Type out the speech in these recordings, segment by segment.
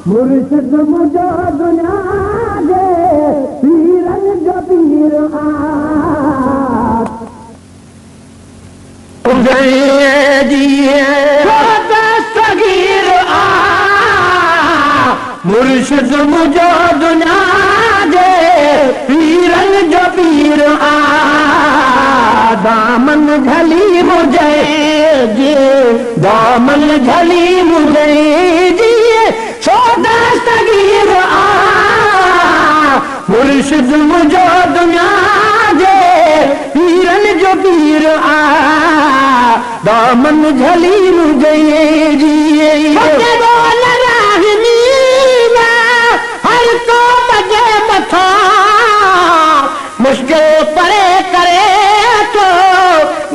मुर्शिद मुझो दुनिया दे पीरन जो पीर मुर्शिद मुझो दुनिया दे पीरन जो पीर दामन झली मुझे जी दामन झली मुझे जी दस्तगीर मुर्शिद मुझो दुनिया दे पीरन जो पीर दामन झली मुझे हर को बजे मथा मुश्किल परे करे तो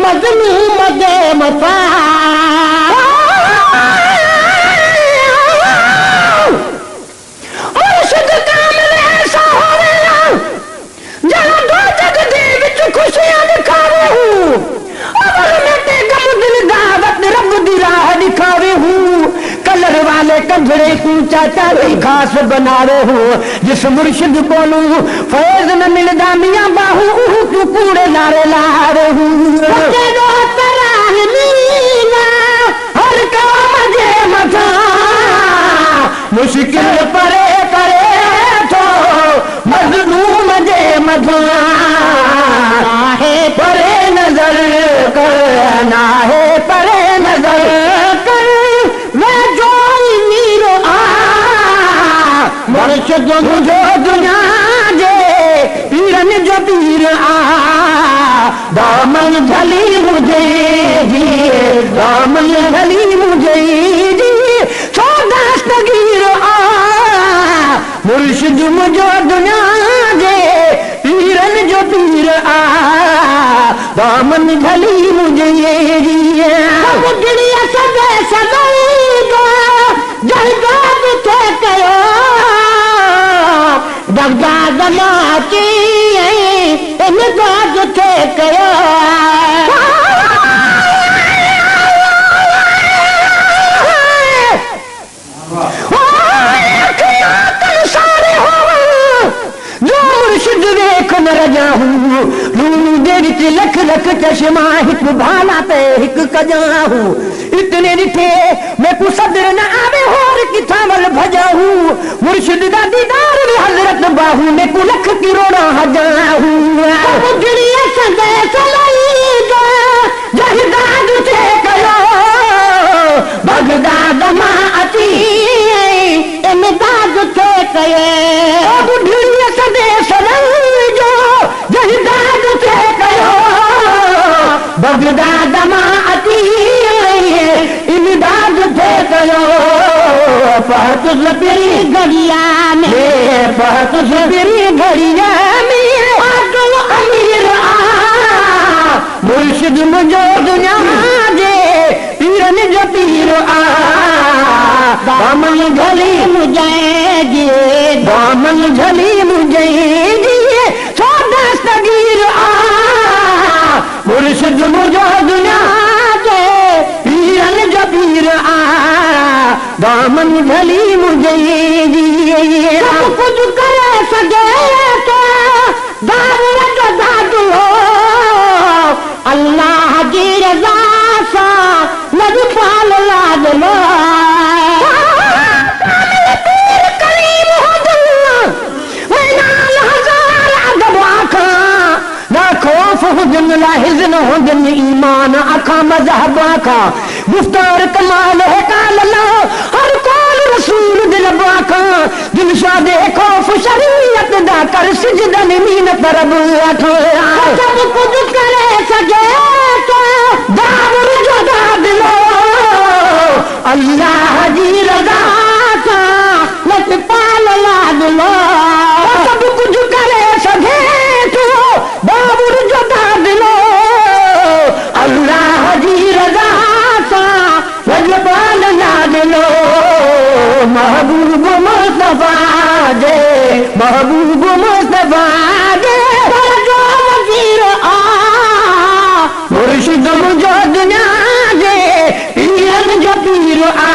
मजनू मजे मथा कलर वाले कंजड़े ऊंचा चाबी खास बनावे हूँ जिस मुर्शिद बोलू फैज न मिलदा मियाँ बाहू तू कूड़े नारे लारे हूँ हर काम जे मथा मुश्किल परे करे तो मजलूम जे मथा है परे नजर कर ना है परे नजर मुर्शिद मुझो दुनिया दे पीरन जो पीर दामन झली मुझे जी दामन झली मुझे जी सो दस्तगीर मुर्शिद मुझो दुनिया दे पीरन जो पीर दामन झली मुझे जी बुढ़िया सदे सदैगा जलगाद थे कयो दगदाद नाची इमदाद थे कयो जो मुर्शिद देख न रजा हूँ लूलू देरी ते लख लख चश्मा हिक भाला ते हिक कजा हूँ इतने रिठे मैं को सदर न आवे होर किथा वल भजा हूँ मुर्शिद दा दीदार में हजरत बाहू में को लख किरोड़ा हजा हूँ बुढ़िया सदे सलाईगा जहदाद थे कयो बगदाद मां अची इमदाद थे कयो बुढ़िया सदे सलाईगा जहदाद थे कयो बगदाद मां अची इमदाद थे कयो पहत सपरी घड़िया में पहत सपरी घड़िया में आटो अमीर मुर्शिद मुझो दुनिया दे पीरन जो पीर दामन झली मुझे जी दामन झली मुझे जी सो दस्तगीर मुर्शिद मुझो दुनिया दे पीरन जो पीर दामन झली मुझे सब कुछ करे सके तो दावर जो दादू अल्लाह की रजा सा नबी पाल लाद लो हिज़न हुजन ईमान अखा मज़हब अखा गुफ्तार कमाल है काल ला हर कौल रसूल दिल बाखा दिल शादे खौफ शरीयत दा कर सिजदन मीन परब अठो सब कुछ करे सके तो दावर जो दाद लो अल्लाह जी रज़ा सा लत पाल लाद लो सब कुछ करे सके तो दावर जो दाद लो अल्लाह जी रज़ा सा लत पाल लाद लो महबूब मुस्तफा जे महबूब मुस्तफा जे जो वज़ीर आ मुर्शिद मुंहिंजो दुनिया जे पीरनि जो पीर आ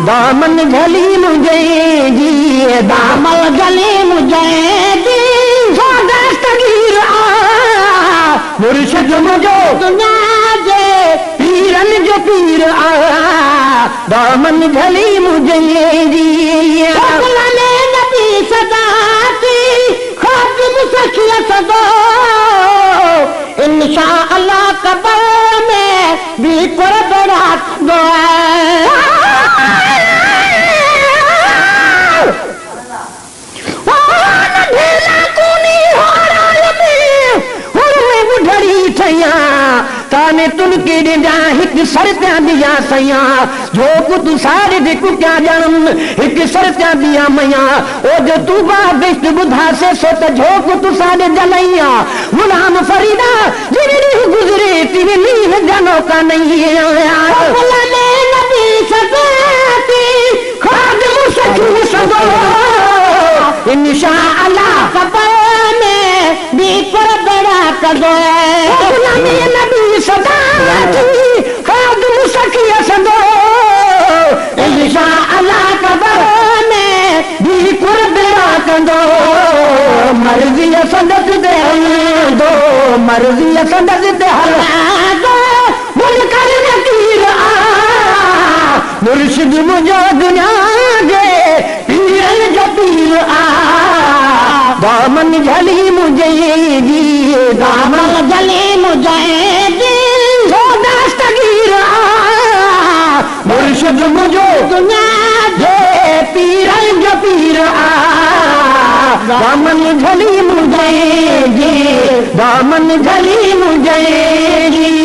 दामन झली मुंहिंजे जी दामल झली मुंहिंजे जी दस्तगीर आ मुर्शिद मुंहिंजो दुनिया जे पीरनि जो पीर आ दामन झली मुंहिंजे जी नबी सदाती खातिम सखिया सदा इंशा अल्लाह कबर में भी बड़ा दो ताने तुनके ॾिजा हिकु सर पिया दिया सैया जो कुझु सारे जेको क्या ॼाणम हिकु सर पिया दिया मैया ओ जो तू बा बेस्ट ॿुधासे सो त जो कुझु सारे जलैया गुलाम फरीदा जिनी गुज़रे तिनी नींद जनो का नहीं आया नबी सदाती खादिम सखी सदा इंशा अल्लाह कबर में भी बड़ा कदो नबी सदाती खादिम सखी सदा इंशा अल्लाह कबर में भी बड़ा कदो मर्ज़ी संदत दे दो मर्ज़ी संदत दे दो मुनकर नकीर आ मुर्शिद मुंहिंजो दुनिया जे पीरनि जो पीर आ दामन झली मुंहिंजे जी दामन झली मुंहिंजे जी दस्तगीर आ मुर्शिद मुंहिंजो दुनिया जे पीरनि जो पीर आ दामन झली मुंहिंजे जी दामन झली मुंहिंजे जी